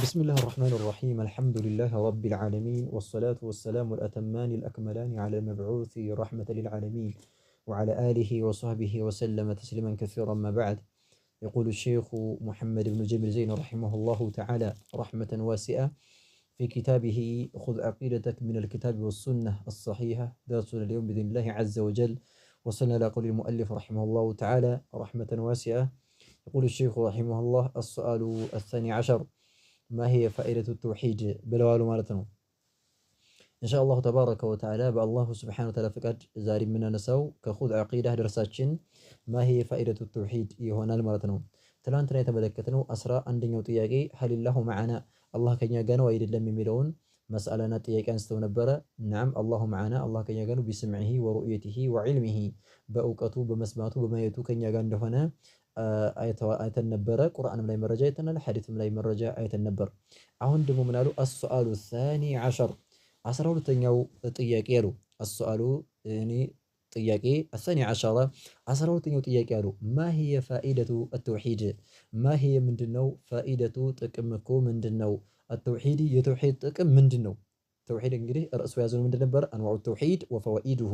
بسم الله الرحمن الرحيم الحمد لله رب العالمين والصلاة والسلام الأتمان الأكملان على المبعوث رحمة للعالمين وعلى آله وصحبه وسلم تسليما كثيرا ما بعد. يقول الشيخ محمد بن جبل زين رحمه الله تعالى رحمة واسعة في كتابه خذ عقيدتك من الكتاب والسنة الصحيحة درسنا اليوم بإذن الله عز وجل. وصلنا إلى قول المؤلف رحمه الله تعالى رحمة واسعة. يقول الشيخ رحمه الله السؤال الثاني عشر: ما هي فائدة التوحيد بلوالو مالتنا؟ إن شاء الله تبارك وتعالى بالله سبحانه وتعالى فقد زاري منا نساو كخذ عقيدة درساتشن ما هي فائدة التوحيد يهونا المالتنا. تلانتنا يتملكتنو أسرى عندنا طياقي هل الله معنا الله كان يجانو ويد لم يميلون مسألة طياقي أنستو نبرة. نعم الله معنا الله كان يجانو بسمعه ورؤيته وعلمه بأوقاته بمسمعته بما يتو كان يجان هنا آية النبرة قرآن ملاي مرجع يتنال حديث ملاي مرجع آية النبر. አሁን ደግሞ ምን አሉ? السؤال الثاني عشر 12ኛው ጥያቄ አሉ። السؤال እኔ ጥያቄ الثاني عشر 12ኛው ጥያቄ አሉ። ما هي فائدة التوحيد ما هي ምንድነው? فائدة ጥቅም እኮ ምንድነው? التوحيد የተውሂድ ጥቅም ምንድነው? ተውሂድ እንግዲህ ርዕሱ ያዘው ምንድን ነበር? አንዋዑ ተውሂድ ወፈዋኢዱሁ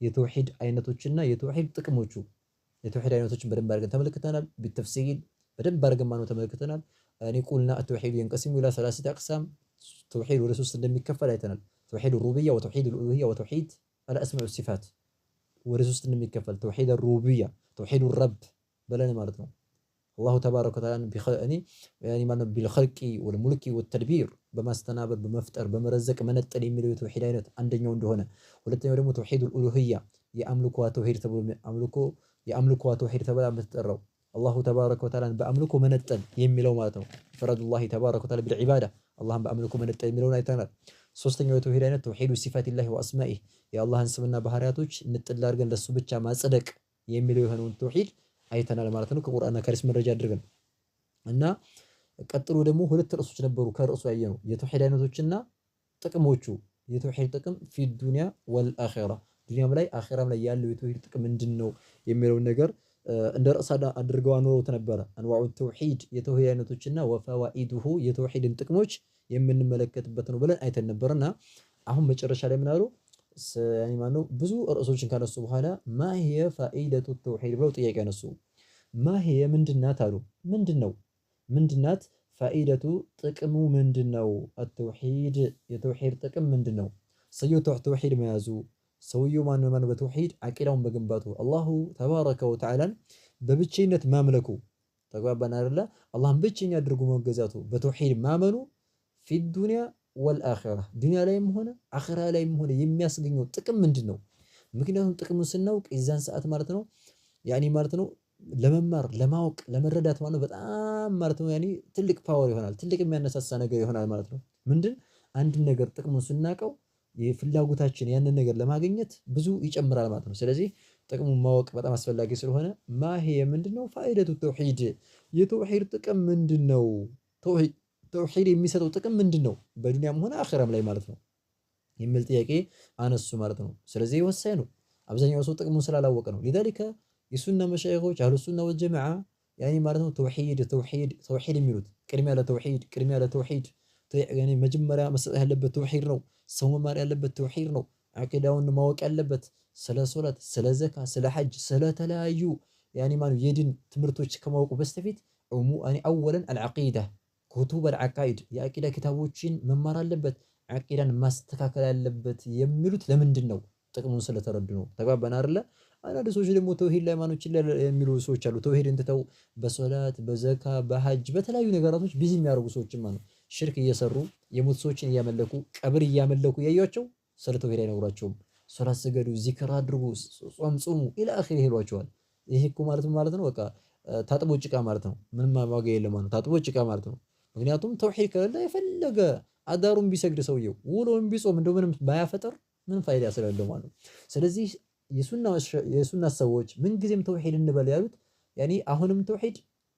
የተውሂድ አይነቶችና የተውሂድ ጥቅሞቹ። የተውሂድ አይነቶችን በደንብ አድርገን ተመልክተናል። بالتفصيل በደንብ አድርገን ማነው ተመልክተናል። እኔ ቁልና التوحيد ينقسم إلى ثلاثة أقسام توحيد ወደ ሶስት እንደሚከፈል አይተናል። توحيد الربوبية وتوحيد الألوهية وتوحيد الأسماء والصفات ወደ ሶስት እንደሚከፈል توحيد الربوبية توحيد الرب بلاني ማለት ነው። الله تبارك وتعالى يعني ማለት بالخلق والملك والتدبير በማስተናበር በመፍጠር በመረዘቅ መነጠል የሚለው የተውሂድ አይነት አንደኛው እንደሆነ፣ ሁለተኛው ደግሞ توحيد الألوهية የአምልኮ ተውሂድ ተብሎ የአምልኮ ተውሂድ ተብላ የምትጠራው አላሁ ተባረከ ወተዓላ በአምልኮ መነጠል የሚለው ማለት ነው። ፈረዱላሂ ተባረከ ወተዓላ ቢልዒባዳ አላህን በአምልኮ መነጠል የሚለውን አይተናል። ሶስተኛው የተውሂድ አይነት ተውሂዱ ሲፋቲላሂ ወአስማኢህ የአላህን ስምና ባህሪያቶች ንጥል አድርገን ለሱ ብቻ ማጽደቅ የሚለው የሆነውን ተውሂድ አይተናል ማለት ነው። ከቁርአንና ከሐዲስ መረጃ አድርገን እና ቀጥሎ ደግሞ ሁለት ርዕሶች ነበሩ። ከርዕሱ ያየነው የተውሂድ አይነቶችና ጥቅሞቹ። የተውሂድ ጥቅም ፊ ዱንያ ወልአኺራ ዱንያም ላይ አኺራም ላይ ያለው የተውሂድ ጥቅም ምንድነው የሚለውን ነገር እንደ ርዕስ አድርገው አኖረውት ነበረ። አንዋዑ ተውሂድ የተውሂድ አይነቶችና ወፈዋኢዱሁ የተውሂድን ጥቅሞች የምንመለከትበት ነው ብለን አይተን ነበርና አሁን መጨረሻ ላይ ምን አሉ? ያኒ ማነው ብዙ ርዕሶችን ካነሱ በኋላ ማሂየ ፋኢደቱ ተውሂድ ብለው ጥያቄ አነሱ። ማሂየ ምንድናት አሉ። ምንድናት ፋኢደቱ ጥቅሙ ምንድነው? አተውሂድ የተውሂድ ጥቅም ምንድነው? ሰውየው ተውሂድ መያዙ ሰውየው ማን በተውሂድ አቂዳውን በግንባቱ አላሁ ተባረከ ወተዓላን በብቸኝነት ማምለኩ ተግባባን አይደለ? አላህን ብቸኛ አድርጎ መገዛቱ በተውሂድ ማመኑ ፊ ዱንያ ወልአኺራ ዱንያ ላይም ሆነ አኺራ ላይም ሆነ የሚያስገኘው ጥቅም ምንድነው? ምክንያቱም ጥቅሙን ስናውቅ የዛን ሰዓት ማለት ነው ያኒ ማለት ነው ለመማር ለማወቅ ለመረዳት ማለት ነው በጣም ማለት ነው ያኒ ትልቅ ፓወር ይሆናል። ትልቅ የሚያነሳሳ ነገር ይሆናል ማለት ነው። ምንድን አንድን ነገር ጥቅሙን ስናውቀው የፍላጎታችን ያንን ነገር ለማግኘት ብዙ ይጨምራል ማለት ነው። ስለዚህ ጥቅሙን ማወቅ በጣም አስፈላጊ ስለሆነ ማሂ ምንድነው? ፋኢደቱ ተውሂድ የተውሂድ ጥቅም ምንድነው? ተውሂድ የሚሰጠው ጥቅም ምንድነው? በዱንያም ሆነ አኺራም ላይ ማለት ነው የሚል ጥያቄ አነሱ ማለት ነው። ስለዚህ ወሳኝ ነው። አብዛኛው ሰው ጥቅሙን ስላላወቀ ነው። لذلك የሱና መሻይኾች አህሉ ሱና ወልጀማዓ ያኒ ማለት ነው ተውሂድ የሚሉት ቅድሚያ ለተውሂድ ያኒ መጀመሪያ መሰጠት ያለበት ተውሂድ ነው። ሰው መማር ያለበት ተውሂድ ነው። አቂዳውን ማወቅ ያለበት ስለ ሶላት፣ ስለ ዘካ፣ ስለ ሐጅ፣ ስለ ተለያዩ ያኒ ማለት የዲን ትምህርቶች ከማወቁ በስተፊት አወለን አልዓቂዳ ኩቱብ አልዓቃኢድ የአቂዳ ኪታቦችን መማር አለበት። አቂዳን ማስተካከል ያለበት የሚሉት ለምንድን ነው? ጥቅሙን ስለተረዱ ነው። ተግባባን አይደለ? አንዳንድ ሰዎች ደግሞ ተውሂድ ላይ ማኖችን የሚሉ ሰዎች አሉ። ተውሂድን ትተው በሶላት በዘካ በሐጅ በተለያዩ ነገራቶች ቢዚ የሚያደርጉ ሰዎችም አሉ። ሽርክ እየሰሩ የሞት ሰዎችን እያመለኩ ቀብር እያመለኩ ያያቸው ስለ ተውሂድ አይነግሯቸውም። ሶላት ስገዱ፣ ዚክር አድርጉ፣ ጾም ጹሙ ኢላ አኺሪ ይሏቸዋል። ይሄ እኮ ማለት ነው በቃ ታጥቦ ጭቃ ማለት ነው። ምንም ዋጋ የለም ማለት ነው። ታጥቦ ጭቃ ማለት ነው። ምክንያቱም ተውሂድ ከሌለ የፈለገ አዳሩን ቢሰግድ ሰውየው ውሎውን ቢጾም እንደው ምንም ባያፈጥር ምን ፋይዳ ስለሌለው ማለት ነው። ስለዚህ የሱና ሰዎች ምን ጊዜም ተውሂድ እንበል ያሉት ያኒ አሁንም ተውሂድ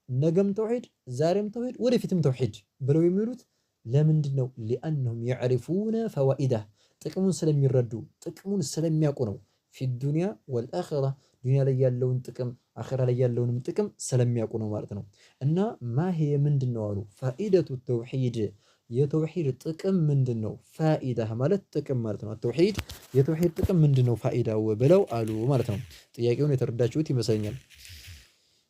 ነገም ተውሂድ ዛሬም ተውሂድ ወደፊትም ተውሂድ ብለው የሚሉት ለምንድን ነው? ሊአንሁም የዕሪፉነ ፈዋኢደህ ጥቅሙን ስለሚረዱ ጥቅሙን ስለሚያውቁ ነው። ፊ ዱንያ ወልአኺራ ዱንያ ላይ ያለውን ጥቅም አኺራ ላይ ያለውንም ጥቅም ስለሚያውቁ ነው ማለት ነው። እና ማሂ ምንድነው አሉ ፋኢደቱ ተውሂድ የተውሂድ ጥቅም ምንድነው? ፋኢዳ ማለት ጥቅም ማለት ነው። ተውሂድ የተውሂድ ጥቅም ምንድነው ፋኢዳው ብለው አሉ ማለት ነው። ጥያቄውን የተረዳችሁት ይመስለኛል።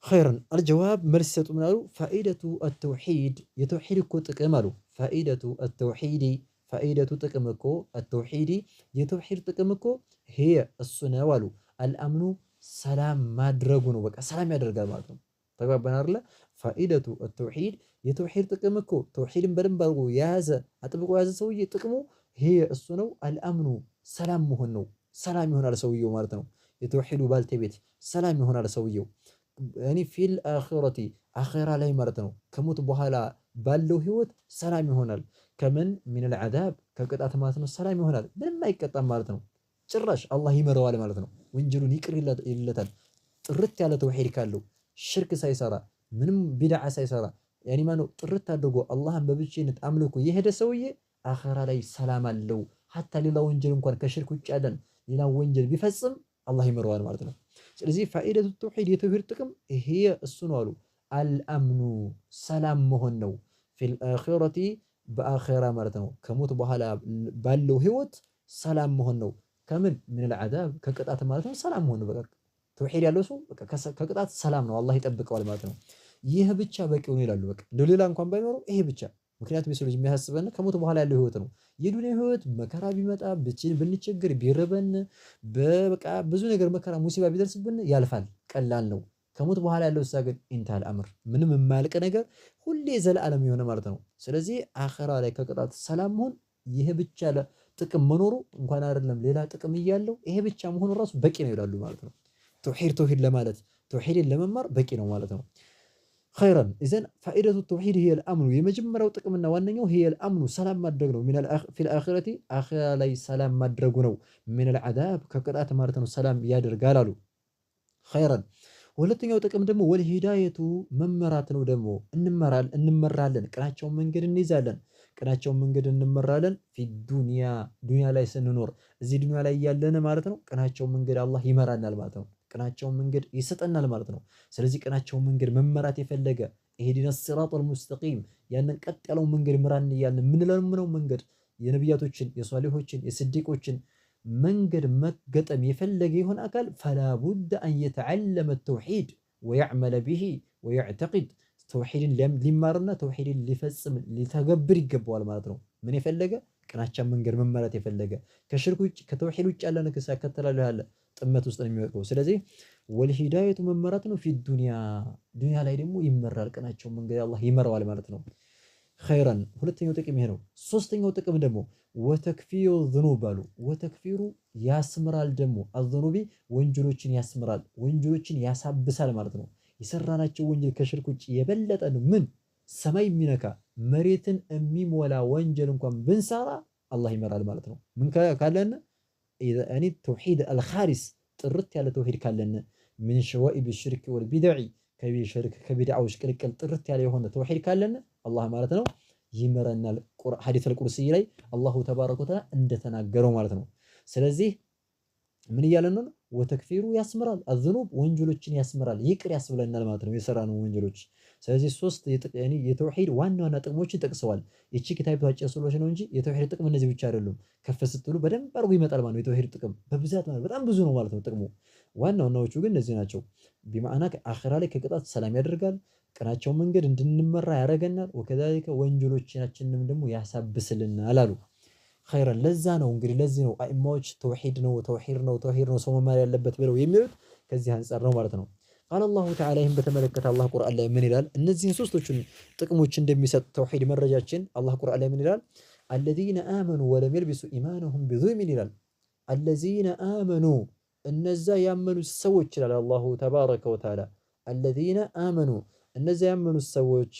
ኸይረን አልጀዋብ መልስ ሲሰጡ ምን አሉ? ፋኢደቱ አተውሂድ የተውሂድ እኮ ጥቅም አሉ ፋኢደቱ አተውሂድ ፋኢደቱ ጥቅም እኮ አተውሂድ የተውሂድ ጥቅም እኮ ሂየ እሱ ነው አሉ አልአምኑ ሰላም ማድረጉ ነው። በቃ ሰላም ያደርጋል ማለት ነው። ተግባባን አይደለ? ፋኢደቱ አተውሂድ የተውሂድ ጥቅም እኮ ተውሂድን በደንብ አድርጎ የያዘ አጥብቆ የያዘ ሰውዬ ጥቅሙ ሂየ እሱ ነው አልአምኑ ሰላም መሆን ነው። ሰላም ይሆናል ሰውየው ማለት ነው። የተውሂዱ ባልተቤት ሰላም ይሆናል ሰውየው ያኒ ፊል አኺረቲ አኺራ ላይ ማለት ነው። ከሞት በኋላ ባለው ህይወት ሰላም ይሆናል። ከምን ሚነል ዐዛብ ከቅጣት ማለት ነው። ሰላም ይሆናል ምንም አይቀጣም ማለት ነው። ጭራሽ አላህ ይመረዋል ማለት ነው። ወንጀሉን ይቅር ይለታል። ጥርት ያለ ተውሂድ ካለው ሽርክ ሳይሰራ ምንም ቢድዓ ሳይሰራ ያኒ ማነው ጥርት አድርጎ አላህን በብቸኝነት አምልኮ የሄደ ሰውዬ አኺራ ላይ ሰላም አለው። ሐታ ሌላ ወንጀል እንኳን ከሽርክ ውጭ ያለን ሌላ ወንጀል ቢፈጽም አላህ ይመረዋል ማለት ነው። ስለዚህ ፋኢደቱ ተውሂድ የተውሂድ ጥቅም ይሄ እሱ ነው አሉ አልአምኑ ሰላም መሆን ነው። ፊል አኺረቲ በአኺራ ማለት ነው። ከሞት በኋላ ባለው ህይወት ሰላም መሆን ነው። ከምን ሚነል ዐዛብ ከቅጣት ማለት ነው። ሰላም መሆን ነው። በቃ ተውሂድ ያለው ሰው ከቅጣት ሰላም ነው። አላህ ይጠብቀዋል ማለት ነው። ይህ ብቻ በቂው ነው ይላሉ። በቃ እንደው ሌላ እንኳን ባይኖረው ይሄ ብቻ። ምክንያቱም የሰው ልጅ የሚያሳስበን ከሞት በኋላ ያለው ህይወት ነው። የዱንያ ህይወት መከራ ቢመጣ ብንቸገር ቢርበን በቃ ብዙ ነገር መከራ ሙሲባ ቢደርስብን ያልፋል፣ ቀላል ነው። ከሞት በኋላ ያለው እሳ ግን ኢንታል አምር ምንም የማያልቅ ነገር ሁሌ ዘላለም የሆነ ማለት ነው። ስለዚህ አኺራ ላይ ከቅጣት ሰላም መሆን ይሄ ብቻ ጥቅም መኖሩ እንኳን አይደለም ሌላ ጥቅም እያለው ይሄ ብቻ መሆኑ ራሱ በቂ ነው ይላሉ ማለት ነው። ተውሂድ ለማለት ተውሂድን ለመማር በቂ ነው ማለት ነው። ኸይረን ኢዘን ፋኢደቱ ተውሂድ ሂየል አምኑ የመጀመሪያው ጥቅምና ዋነኛው ሂየል አምኑ ሰላም ማድረግ ነው። ፊል አኺረቲ አኺራ ላይ ሰላም ማድረጉ ነው። ሚነል ዐዛብ ከቅጣት ማለት ነው ሰላም ያደርጋል አሉ። ኸይረን ሁለተኛው ጥቅም ደግሞ ወልሂዳየቱ መመራት ነው። ደግሞ እንመራለን፣ ቅናቸውን መንገድ እንይዛለን፣ ቅናቸውን መንገድ እንመራለን። ፊዱንያ ዱንያ ላይ ስንኖር እዚህ ዱንያ ላይ ያለን ማለት ነው ቅናቸውን መንገድ አላህ ይመራናል ማለት ነው። ቅናቸውን መንገድ ይሰጠናል ማለት ነው። ስለዚህ ቅናቸውን መንገድ መመራት የፈለገ ኢህዲነ ሲራጠል ሙስተቂም ያንን ቀጥ ያለው መንገድ ምራን እያልን የምንለምነው መንገድ የነቢያቶችን የሷሊሆችን የስዲቆችን መንገድ መገጠም የፈለገ ይሆን አካል ፈላ ቡድ አን የተዓለመ ተውሂድ ወየዕመለ ቢሂ ወየዕተቂድ ተውሂድን ሊማርና ተውሂድን ሊፈጽም ሊተገብር ይገባዋል ማለት ነው። ምን የፈለገ ቅናቻን መንገድ መመራት የፈለገ ከሽርክ ውጭ ከተውሂድ ውጭ ያለ ነገር ከተላለህ ያለ ጥመት ውስጥ ነው የሚወድቀው። ስለዚህ ወልሂዳየቱ መመራት ነው። ፊ ዱንያ ላይ ደግሞ ይመራል፣ ቅናቸውን መንገድ አላህ ይመራዋል ማለት ነው። ኸይረን ሁለተኛው ጥቅም ይሄ ነው። ሶስተኛው ጥቅም ደግሞ ወተክፊሩ ዝኑብ አሉ። ወተክፊሩ ያስምራል ደግሞ አዝኑቢ ወንጀሎችን ያስምራል፣ ወንጀሎችን ያሳብሳል ማለት ነው። የሰራናቸው ወንጀል ከሽርክ ውጭ የበለጠ ምን ሰማይ የሚነካ መሬትን የሚሞላ ወንጀል እንኳን ብንሰራ አላህ ይመራል ማለት ነው። ምን ካለን ያኒ ተውሂድ አልኻሊስ ጥርት ያለ ተውሂድ ካለን ምን ሸዋኢብ ሽርክ ወልቢድዕ ከቢድዓዎች ቅልቅል ጥርት ያለ የሆነ ተውሂድ ካለን አላህ ማለት ነው ይመረናል። ሐዲስ አልቁርሲ ላይ አላሁ ተባረከ ወተዓላ እንደተናገረው ማለት ነው። ስለዚህ ምን እያለን ነው? ወተክፊሩ ያስምራል፣ አዝኑብ ወንጀሎችን ያስምራል፣ ይቅር ያስብለናል ማለት ነው የሰራነው ወንጀሎች። ስለዚህ ሶስት የተውሂድ ዋና ዋና ጥቅሞችን ጠቅሰዋል። ይቺ ኪታብ አጭር ስለሆነች ነው እንጂ የተውሂድ ጥቅም እነዚህ ብቻ አይደሉም። ከፍ ስትሉ በደንብ አድርጎ ይመጣል ማለት ነው። የተውሂድ ጥቅም በብዛት ማለት በጣም ብዙ ነው ማለት ነው ጥቅሙ። ዋና ዋናዎቹ ግን እነዚህ ናቸው። ቢማዕና አኺራ ላይ ከቅጣት ሰላም ያደርጋል፣ ቅናቸውን መንገድ እንድንመራ ያደርገናል፣ ወከዛሊከ ወንጀሎቻችንንም ደግሞ ያሳብስልናል አሉ። ኸይረን ለዛ ነው እንግዲህ ለዚህ ነው አኢማዎች ተውሂድ ነው ሰው መማር ያለበት ብለው የሚሉት ከዚህ አንፃር ነው ማለት ነው። ቃለ አላሁ ተዓላ ይህን በተመለከተ አላህ ቁርአን ላይ ምን ይላል? እነዚህን ሶስቶቹን ጥቅሞች እንደሚሰጥ ተውሂድ መረጃችን አላህ ቁርአን ላይ ምን ይላል? አለዚነ አመኑ ወለም የልቢሱ ኢማነሁም ቢዙልሚን ይላል። አለዚነ አመኑ እነዛ ያመኑት ሰዎች ይላል አላሁ ተባረከ ወተዓላ። አለዚነ አመኑ እነዛ ያመኑት ሰዎች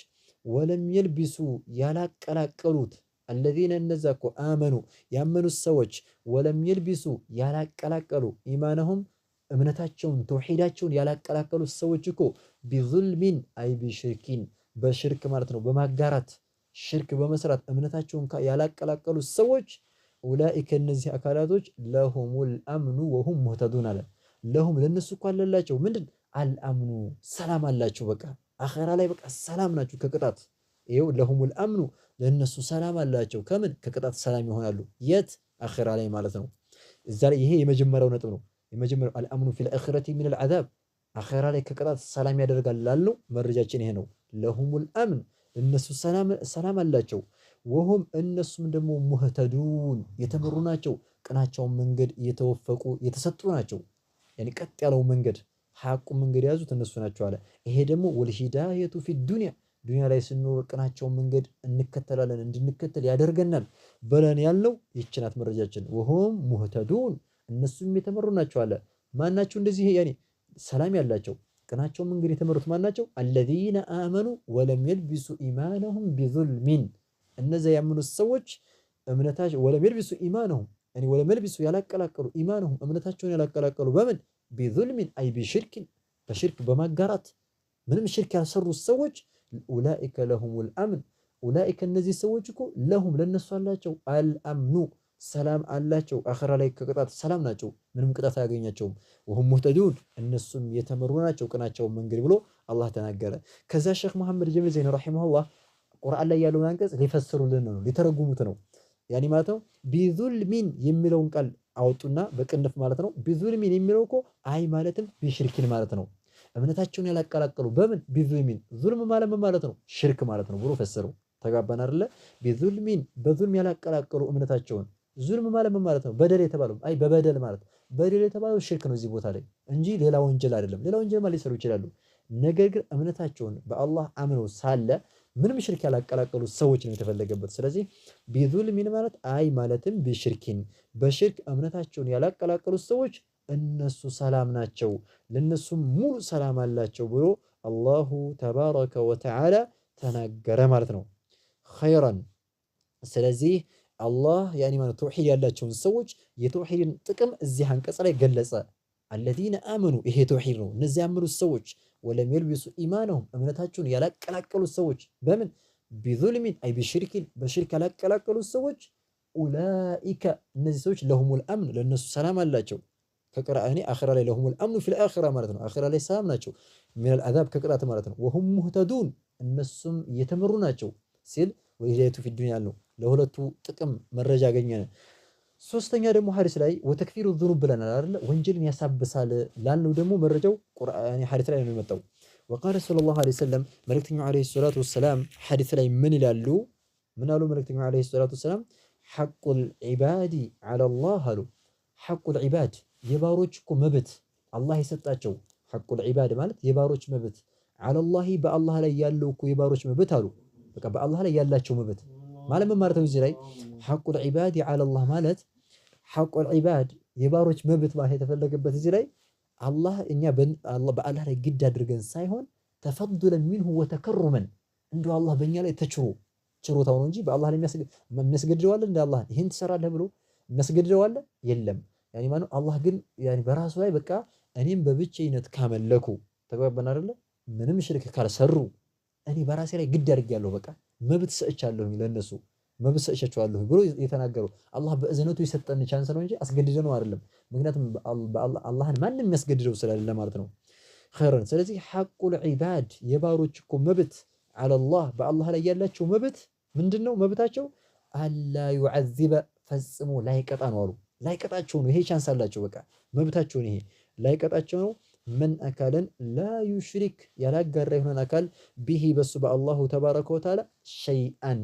ወለም የልቢሱ ያላቀላቀሉት አለዚነ እነዛ እኮ አመኑ ያመኑት ሰዎች ወለም የልቢሱ ያላቀላቀሉ ኢማነሁም እምነታቸውን ተውሂዳቸውን ያላቀላቀሉት ሰዎች እኮ ቢዙልሚን አይ ቢሽርኪን በሽርክ ማለት ነው በማጋራት ሽርክ በመስራት እምነታቸውን ያላቀላቀሉት ሰዎች ኡላኢከ እነዚህ አካላቶች ለሁሙል አምኑ ወሁም ሙህተዱን አለ ለሁም ለነሱ እኮ አለላቸው ምንድን አልአምኑ ሰላም አላቸው። በቃ አኼራ ላይ በቃ ሰላም ናቸው ከቅጣት። ይኸው ለሁሙል አምኑ ለነሱ ሰላም አላቸው ከምን ከቅጣት ሰላም ይሆናሉ። የት አኼራ ላይ ማለት ነው። እዛ ላይ ይሄ የመጀመሪያው ነጥብ ነው። የመጀመሪያው አልአምኑ ፊል አኺረቲ ሚነል ዐዛብ አኼራ ላይ ከቅጣት ሰላም ያደርጋል ላልነው መረጃችን ይሄ ነው። ለሁሙል አምን እነሱ ሰላም አላቸው። ወሁም እነሱም ደግሞ ሙህተዱን የተመሩ ናቸው። ቅናቸውን መንገድ እየተወፈቁ የተሰጡ ናቸው። ያኔ ቀጥ ያለው መንገድ ሐቁን መንገድ የያዙት እነሱ ናቸው አለ። ይሄ ደግሞ ወልሂዳየቱ ፊ ዱንያ ላይ ስንኖር ቅናቸውን መንገድ እንከተላለን እንድንከተል ያደርገናል ብለን ያልነው ይህች ናት መረጃችን። ወሁም ሙህተዱን እነሱም የተመሩ ናቸው አለ። ማናቸው እንደዚህ ያኔ ሰላም ያላቸው ቅናቸውን መንገድ የተመሩት ማናቸው? አለዚነ አመኑ ወለም የልቢሱ ኢማነሁም ቢዙልሚን እነዚያ ያመኑት ሰዎች እምነታቸው ወለም የልቢሱ ኢማነሁም ያኔ ወለም የልቢሱ ያላቀላቀሉ ኢማነሁም እምነታቸውን ያላቀላቀሉ በምን ቢዙልሚን አይ ቢሽርክን በሽርክ በማጋራት ምንም ሽርክ ያልሰሩት ሰዎች ኡላኢከ ለሁሙል አምን ኡላኢከ እነዚህ ሰዎች እኮ ለሁም ለነሱ አላቸው አልአምኑ ሰላም አላቸው። አኺራ ላይ ከቅጣት ሰላም ናቸው። ምንም ቅጣት አያገኛቸውም። ወሁም ሙህተዱን እነሱም የተመሩ ናቸው ቅናቸውን መንገድ ብሎ አላህ ተናገረ። ከዛ ሼክ መሐመድ ጀሚል ዘይን ረሂመሁላህ ቁርአን ላይ ያለውን አንቀጽ ሊፈስሩልን ነው ሊተረጉሙት ነው። ያኒ ማለት ነው ቢዙልሚን የሚለውን ቃል አወጡና በቅንፍ ማለት ነው። ቢዙልሚን የሚለው እኮ አይ ማለትም ቢሽርኪን ማለት ነው። እምነታቸውን ያላቀላቀሉ በምን ቢዙልሚን ዙልም ማለት ምን ማለት ነው? ሽርክ ማለት ነው ብሎ ፈሰሩ። ተጋባን አይደለ? ቢዙልሚን በዙልም ያላቀላቀሉ እምነታቸውን ዙልም ማለት ምን ማለት ነው? በደል የተባለው አይ በበደል ማለት በደል የተባለው ሽርክ ነው እዚህ ቦታ ላይ እንጂ ሌላ ወንጀል አይደለም። ሌላ ወንጀል ማለት ሊሰሩ ይችላሉ። ነገር ግን እምነታቸውን በአላህ አምነው ሳለ ምንም ሽርክ ያላቀላቀሉ ሰዎች ነው የተፈለገበት። ስለዚህ ቢዙልሚን ማለት አይ ማለትም ቢሽርኪን በሽርክ እምነታቸውን ያላቀላቀሉ ሰዎች እነሱ ሰላም ናቸው፣ ለነሱም ሙሉ ሰላም አላቸው ብሎ አላሁ ተባረከ ወተዓላ ተናገረ ማለት ነው። ኸይረን ስለዚህ አላህ ያኒ ማለት ተውሂድ ያላቸውን ሰዎች የተውሂድን ጥቅም እዚህ አንቀጽ ላይ ገለጸ። አለዚነ አመኑ ይሄ ተውሂድ ነው። እነዚህ ያመኑት ሰዎች ወለም የልቢሱ ኢማነሁም እምነታቸውን ያላቀላቀሉት ሰዎች በምን ቢዙልሚን አይ ቢሽርኪን በሽርክ ያላቀላቀሉት ሰዎች ኡላኢከ እነዚህ ሰዎች ለሁሙል አምን ለነሱ ሰላም አላቸው። ከቅራአኒ አኺራ ላይ ለሁሙል አምኑ ፊል አኺራ ማለት ነው። አኺራ ላይ ሰላም ናቸው ሚነል ዐዛብ ከቅጣት ማለት ነው። ወሁም ሙህተዱን እነሱም የተመሩ ናቸው ሲል ወሂዳየቱ ፊ ዱንያ ነው። ለሁለቱ ጥቅም መረጃ አገኘን። ሶስተኛ ደግሞ ሐዲስ ላይ ወተክፊሩ ዙኑብ ብለናል አይደል? ወንጀልን ያሳብሳል ላልነው ደግሞ መረጃው ቁርአን ሐዲስ ላይ ነው የመጣው። ወቃለ ሰለላሁ ዐለይሂ ወሰለም መልእክተኛው ዐለይሂ ሰላቱ ወሰላም ሐዲስ ላይ ምን ይላሉ? ምን አሉ መልእክተኛው ዐለይሂ ሰላቱ ወሰላም? ሐቁል ዒባዲ ዐለላህ አሉ። ሐቁል ዒባድ የባሮች እኮ መብት አላህ የሰጣቸው ሐቁል ዒባድ ማለት የባሮች መብት ዐለላህ በአላህ ላይ ያለው እኮ የባሮች መብት አሉ። በቃ በአላህ ላይ ያላቸው መብት ማለት ምን ማለት ነው? እዚህ ላይ ሐቁል ዒባድ ዐለላህ ማለት ሐቁል ዒባድ የባሮች መብት ማለት የተፈለገበት እዚህ ላይ አላህ እኛ በአላህ ላይ ግድ አድርገን ሳይሆን ተፈዱለን ሚንሁ ወተከሩመን እንዲሁ አላህ በእኛ ላይ ችሮታው ነው እንጂ በአላህ ላይ የሚያስገድደው አለ እንደ አላህ ይህን ትሰራለህ ብሎ የሚያስገድደው አለ የለም። ያኒ ማነው አላህ ግን ያኒ በራሱ ላይ በቃ እኔም በብቸኝነት ካመለኩ ተግባባን አይደለ? ምንም ሽርክ ካልሰሩ እኔ በራሴ ላይ ግድ አድርጌያለሁ በቃ መብት ሰጥቻለሁ ለነሱ መብት ሰጥቻቸዋለሁ ብሎ የተናገረው አላህ በእዝነቱ የሰጠን ቻንስ ነው እንጂ አስገድደነው አይደለም። ምክንያቱም አላህን ማንም የሚያስገድደው ስለሌለ ማለት ነው። ኸይረን ስለዚህ ሐቁል ዒባድ የባሮች እኮ መብት ዐለላህ በአላህ ላይ ያላቸው መብት ምንድነው? መብታቸው አላ ዩዐዚበ ፈጽሞ ላይቀጣ ነው አሉ። ላይቀጣቸው ነው። ይሄ ቻንስ አላቸው በቃ መብታቸውን ይሄ ላይቀጣቸው ነው። መን አካለን ላ ዩሽሪክ ያላጋራ የሆነን አካል ቢሂ በሱ በአላሁ ተባረከ ወተዓላ ሸይአን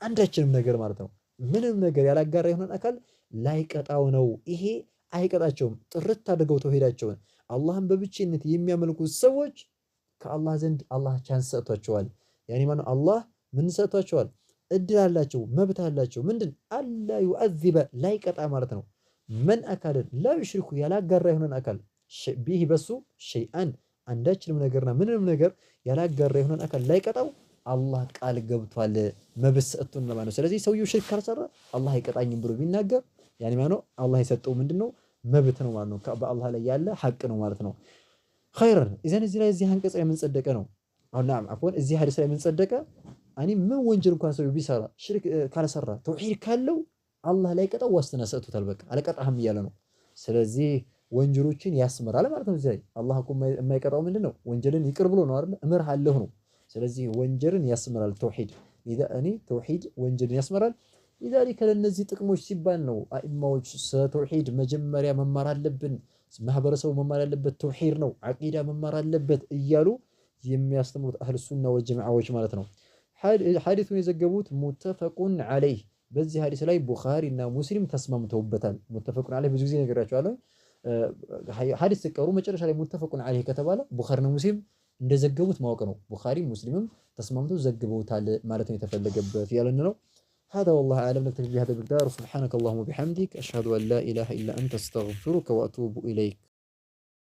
አንዳችንም ነገር ማለት ነው። ምንም ነገር ያላጋራ የሆነን አካል ላይቀጣው ነው። ይሄ አይቀጣቸውም። ጥርት አድርገው ተውሂዳቸውን አላህን በብቸኝነት የሚያመልኩት ሰዎች ከአላህ ዘንድ አላህ ቻንስ ሰጥቷቸዋል። ያኒ ማነው አላህ ምን ሰጥቷቸዋል? እድል አላቸው፣ መብት አላቸው። ምንድን አላ ዩዐዚበ ላይቀጣ ማለት ነው። መን አካልን ላ ዩሽሪኩ ያላጋራ የሆነን አካል ቢሂ በሱ ሸይአን አንዳችንም ነገርና ምንም ነገር ያላጋራ የሆነን አካል ላይቀጣው አላህ ቃል ገብቷል። መብት ሰጥቶን ማለት ነው። ስለዚህ ሰውየው ሽርክ ካልሰራ አላህ አይቀጣኝም ብሎ ቢናገር ያኒ ማነው አላህ የሰጠው ምንድነው? መብት ነው ማለት ነው። በአላህ ላይ ያለ ሐቅ ነው ማለት ነው። ኸይረን ኢዘን እዚህ ላይ እዚህ አንቀጽ ላይ ምን ጸደቀ ነው? አሁን ናም አፎን እዚህ ሐዲስ ላይ ምን ጸደቀ? እኔ ምን ወንጀል እንኳን ሰው ቢሰራ ሽርክ ካልሰራ ተውሂድ ካለው አላህ ላይ ቀጣው ዋስትና ሰጥቶታል። በቃ አልቀጣህም እያለ ነው። ስለዚህ ወንጀሎችን ያስምራል ማለት ነው። እዚህ ላይ አላህ እኮ የማይቀጣው ምንድነው? ወንጀልን ይቅር ብሎ ነው አይደል? እምርሃለሁ ነው። ስለዚህ ወንጀልን ያስምራል ተውሂድ። እኔ ተውሂድ ወንጀልን ያስምራል። ሊዛሊከ ለእነዚህ ጥቅሞች ሲባል ነው አኢማዎች ስለ ተውሂድ መጀመሪያ መማር አለብን፣ ማህበረሰቡ መማር ያለበት ተውሂድ ነው፣ ዓቂዳ መማር አለበት እያሉ የሚያስተምሩት አህል ሱና ወልጀማዓዎች ማለት ነው። ሐዲሱን የዘገቡት ሙተፈቁን ዐለይህ፣ በዚህ ሐዲስ ላይ ቡኻሪ እና ሙስሊም ተስማምተውበታል። ሙተፈቁን ዐለይህ ብዙ ጊዜ ነግራቸዋለሁ። ሐዲስ ሲቀሩ መጨረሻ ላይ ሙተፈቁን ዐለይህ ከተባለ ቡኻሪና ሙስሊም እንደዘገቡት ማወቅ ነው። ቡኻሪም ሙስሊምም ተስማምተው ዘግበውታል ማለት ነው የተፈለገበት ያለን ነው። هذا والله أعلم، نكتفي بهذا المقدار. سبحانك اللهم وبحمدك أشهد أن لا إله إلا أنت أستغفرك وأتوب إليك.